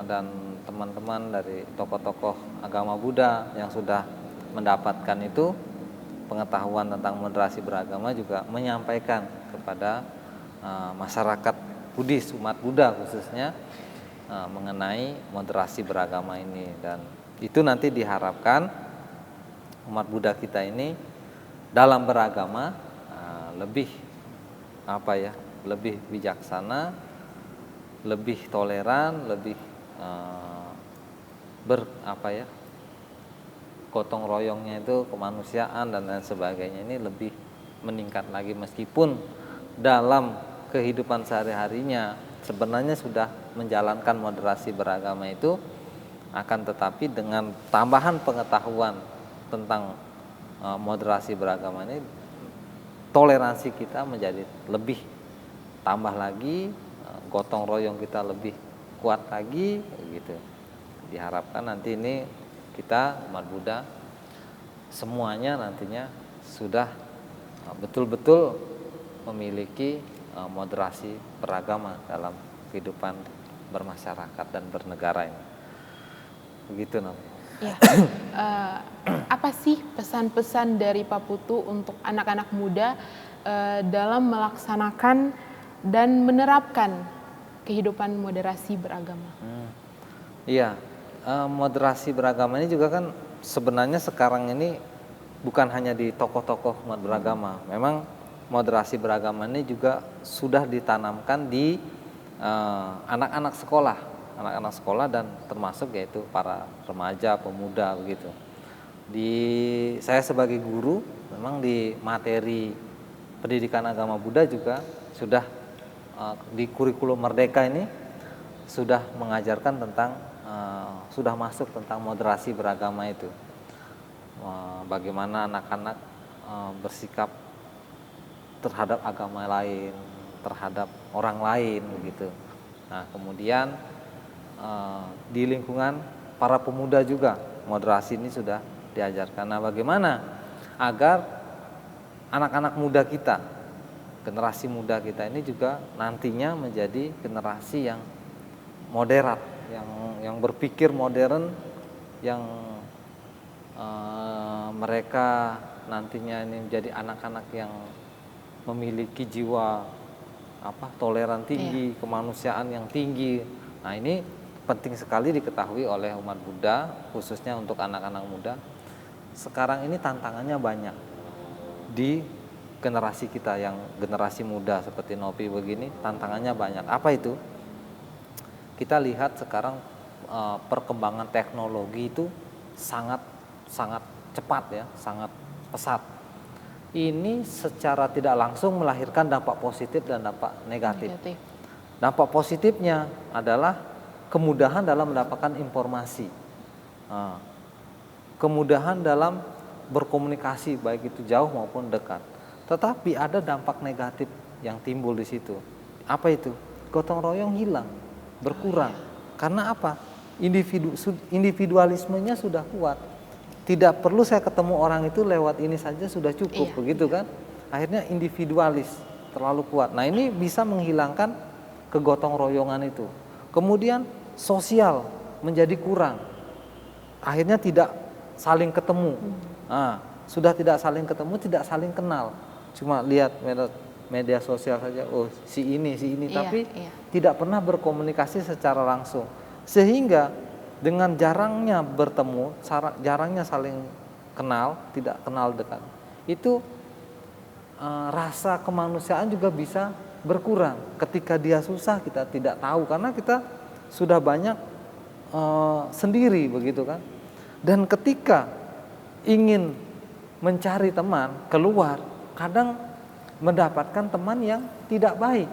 dan teman-teman dari tokoh-tokoh agama Buddha yang sudah mendapatkan itu pengetahuan tentang moderasi beragama juga menyampaikan kepada masyarakat Buddhis, umat Buddha khususnya mengenai moderasi beragama ini. Dan itu nanti diharapkan umat Buddha kita ini dalam beragama lebih lebih bijaksana, lebih toleran, lebih gotong royongnya itu kemanusiaan dan lain sebagainya ini lebih meningkat lagi, meskipun dalam kehidupan sehari-harinya sebenarnya sudah menjalankan moderasi beragama itu, akan tetapi dengan tambahan pengetahuan tentang moderasi beragama ini, toleransi kita menjadi lebih tambah lagi, gotong royong kita lebih kuat lagi gitu. Diharapkan nanti ini kita umat Buddha semuanya nantinya sudah betul-betul memiliki moderasi beragama dalam kehidupan bermasyarakat dan bernegara ini. Begitu namanya. Ya, apa sih pesan-pesan dari Pak Putu untuk anak-anak muda dalam melaksanakan dan menerapkan kehidupan moderasi beragama? Iya, moderasi beragama ini juga kan sebenarnya sekarang ini bukan hanya di tokoh-tokoh umat beragama. Memang moderasi beragama ini juga sudah ditanamkan di anak-anak sekolah dan termasuk yaitu para remaja, pemuda begitu. Saya sebagai guru memang di materi pendidikan agama Buddha juga sudah di kurikulum Merdeka ini sudah mengajarkan tentang sudah masuk tentang moderasi beragama itu. Bagaimana anak-anak bersikap terhadap agama lain, terhadap orang lain begitu. Nah, kemudian di lingkungan para pemuda juga moderasi ini sudah diajarkan. Nah, bagaimana agar anak-anak muda kita, generasi muda kita ini juga nantinya menjadi generasi yang moderat, yang berpikir modern, yang mereka nantinya ini menjadi anak-anak yang memiliki jiwa toleran tinggi, kemanusiaan yang tinggi. Nah, ini penting sekali diketahui oleh umat Buddha, khususnya untuk anak-anak muda. Sekarang ini tantangannya banyak di generasi kita yang generasi muda seperti Nopi begini, tantangannya banyak. Apa itu? Kita lihat sekarang perkembangan teknologi itu sangat cepat ya, sangat pesat. Ini secara tidak langsung melahirkan dampak positif dan dampak negatif. Dampak positifnya adalah kemudahan dalam mendapatkan informasi, kemudahan dalam berkomunikasi baik itu jauh maupun dekat. Tetapi ada dampak negatif yang timbul di situ. Apa itu? Gotong royong hilang, berkurang. Karena apa? Individualismenya sudah kuat. Tidak perlu saya ketemu orang itu lewat ini saja sudah cukup, begitu kan? Akhirnya individualis terlalu kuat. Nah, ini bisa menghilangkan kegotong royongan itu. Kemudian sosial menjadi kurang. Akhirnya tidak saling ketemu. Nah, sudah tidak saling ketemu, tidak saling kenal. Cuma lihat media sosial saja, oh si ini, tapi tidak pernah berkomunikasi secara langsung. Sehingga dengan jarangnya bertemu, jarangnya saling kenal, tidak kenal dekat, itu rasa kemanusiaan juga bisa berkurang. Ketika dia susah kita tidak tahu karena kita sudah banyak sendiri begitu kan. Dan ketika ingin mencari teman keluar, kadang mendapatkan teman yang tidak baik.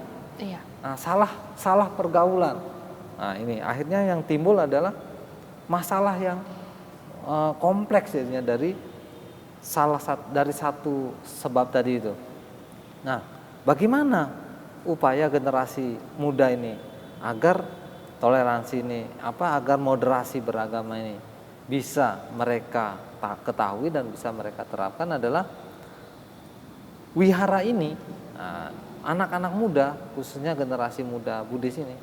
Nah, salah pergaulan. Nah, ini akhirnya yang timbul adalah masalah yang kompleks jadinya dari satu sebab tadi itu. Nah, bagaimana upaya generasi muda ini agar toleransi ini agar moderasi beragama ini bisa mereka ketahui dan bisa mereka terapkan adalah wihara ini. Anak-anak muda, khususnya generasi muda Buddhis ini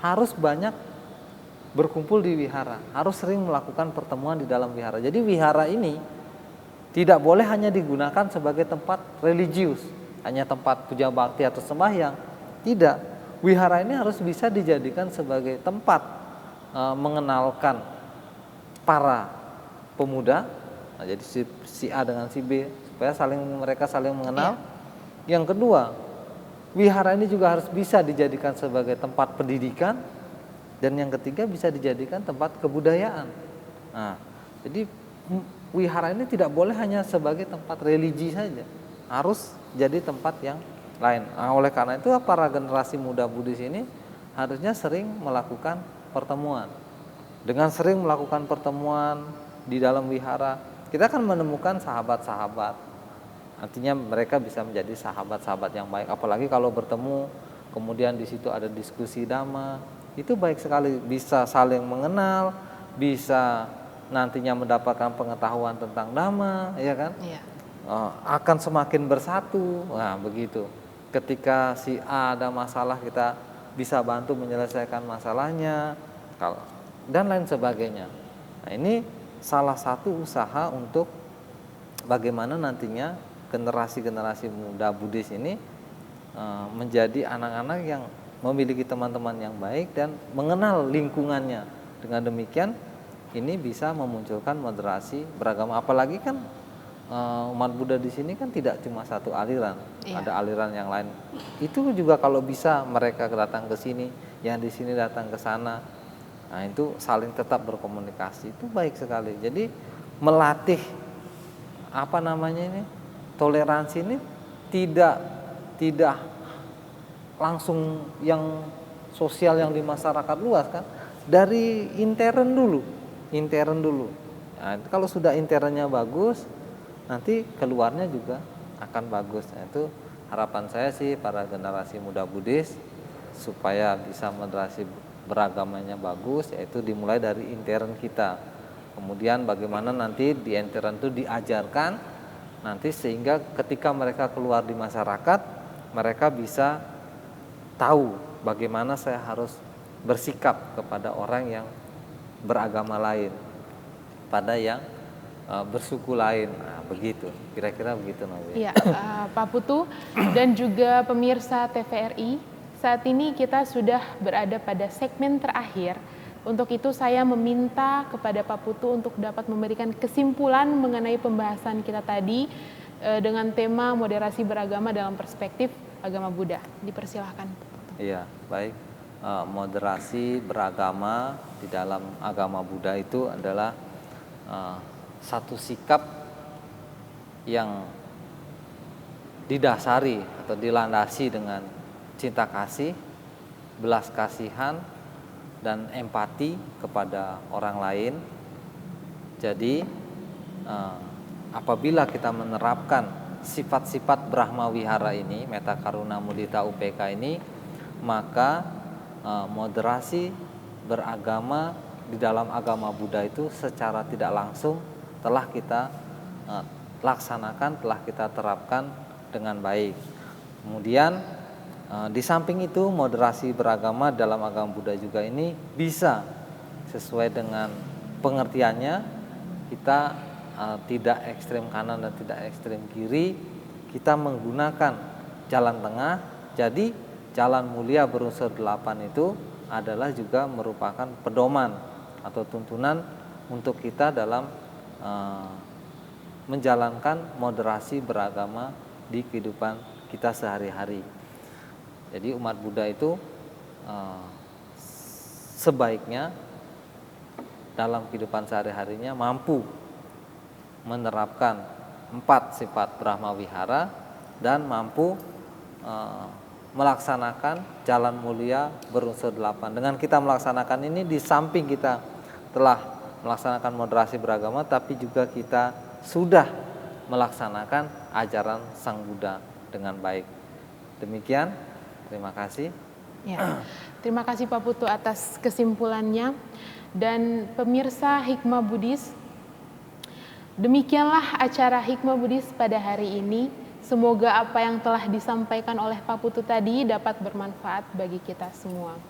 harus banyak berkumpul di wihara, harus sering melakukan pertemuan di dalam wihara. Jadi wihara ini tidak boleh hanya digunakan sebagai tempat religius, hanya tempat puja bakti atau sembahyang. Tidak, wihara ini harus bisa dijadikan sebagai tempat mengenalkan para pemuda. Nah, jadi si A dengan si B supaya mereka saling mengenal. Yang kedua, wihara ini juga harus bisa dijadikan sebagai tempat pendidikan, dan yang ketiga bisa dijadikan tempat kebudayaan. Nah, jadi wihara ini tidak boleh hanya sebagai tempat religi saja, harus jadi tempat yang lain. Nah, oleh karena itu para generasi muda Buddhis ini harusnya sering melakukan pertemuan. Dengan sering melakukan pertemuan di dalam wihara, kita akan menemukan sahabat-sahabat. Artinya mereka bisa menjadi sahabat-sahabat yang baik. Apalagi kalau bertemu, kemudian di situ ada diskusi dhamma, itu baik sekali. Bisa saling mengenal, bisa nantinya mendapatkan pengetahuan tentang dhamma, ya kan? Iya. Akan semakin bersatu. Nah, begitu. Ketika si A ada masalah, kita bisa bantu menyelesaikan masalahnya, dan lain sebagainya. Nah, ini salah satu usaha untuk bagaimana nantinya generasi-generasi muda Buddhis ini menjadi anak-anak yang memiliki teman-teman yang baik dan mengenal lingkungannya. Dengan demikian ini bisa memunculkan moderasi beragama. Apalagi kan umat Buddha di sini kan tidak cuma satu aliran, ada aliran yang lain. Itu juga kalau bisa mereka datang ke sini, yang di sini datang ke sana. Nah, itu saling tetap berkomunikasi, itu baik sekali. Jadi melatih toleransi ini tidak langsung yang sosial yang di masyarakat luas kan, dari intern dulu. Nah, kalau sudah internnya bagus, nanti keluarnya juga akan bagus. Nah, itu harapan saya sih para generasi muda Buddhis supaya bisa moderasi beragamanya bagus, yaitu dimulai dari intern kita. Kemudian bagaimana nanti di intern itu diajarkan nanti sehingga ketika mereka keluar di masyarakat, mereka bisa tahu bagaimana saya harus bersikap kepada orang yang beragama lain, pada yang bersuku lain. Nah, begitu, kira-kira begitu, Nabi. Iya, Pak Putu dan juga pemirsa TVRI, saat ini kita sudah berada pada segmen terakhir. Untuk itu saya meminta kepada Pak Putu untuk dapat memberikan kesimpulan mengenai pembahasan kita tadi dengan tema moderasi beragama dalam perspektif agama Buddha. Dipersilahkan. Iya, baik. Moderasi beragama di dalam agama Buddha itu adalah satu sikap yang didasari atau dilandasi dengan cinta kasih, belas kasihan, dan empati kepada orang lain. Jadi apabila kita menerapkan sifat-sifat Brahma Wihara ini, Metta Karuna Mudita UPK ini, maka moderasi beragama di dalam agama Buddha itu secara tidak langsung telah kita laksanakan, telah kita terapkan dengan baik. Kemudian di samping itu moderasi beragama dalam agama Buddha juga ini bisa sesuai dengan pengertiannya. Kita tidak ekstrem kanan dan tidak ekstrem kiri, kita menggunakan jalan tengah. Jadi jalan mulia berunsur 8 itu adalah juga merupakan pedoman atau tuntunan untuk kita dalam menjalankan moderasi beragama di kehidupan kita sehari-hari. Jadi umat Buddha itu sebaiknya dalam kehidupan sehari-harinya mampu menerapkan 4 sifat Brahma Wihara dan mampu melaksanakan jalan mulia berunsur 8. Dengan kita melaksanakan ini, di samping kita telah melaksanakan moderasi beragama, tapi juga kita sudah melaksanakan ajaran Sang Buddha dengan baik. Demikian. Terima kasih. Ya, terima kasih Pak Putu atas kesimpulannya. Dan pemirsa Hikmah Buddhis, demikianlah acara Hikmah Buddhis pada hari ini. Semoga apa yang telah disampaikan oleh Pak Putu tadi dapat bermanfaat bagi kita semua.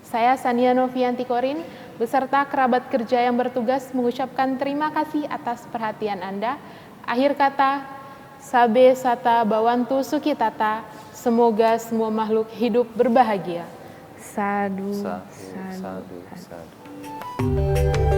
Saya Sania Novianti Korin beserta kerabat kerja yang bertugas mengucapkan terima kasih atas perhatian Anda. Akhir kata, Sabe Sata Bawantu Sukitata. Semoga semua makhluk hidup berbahagia. Sadu, sadu, sadu, sadu.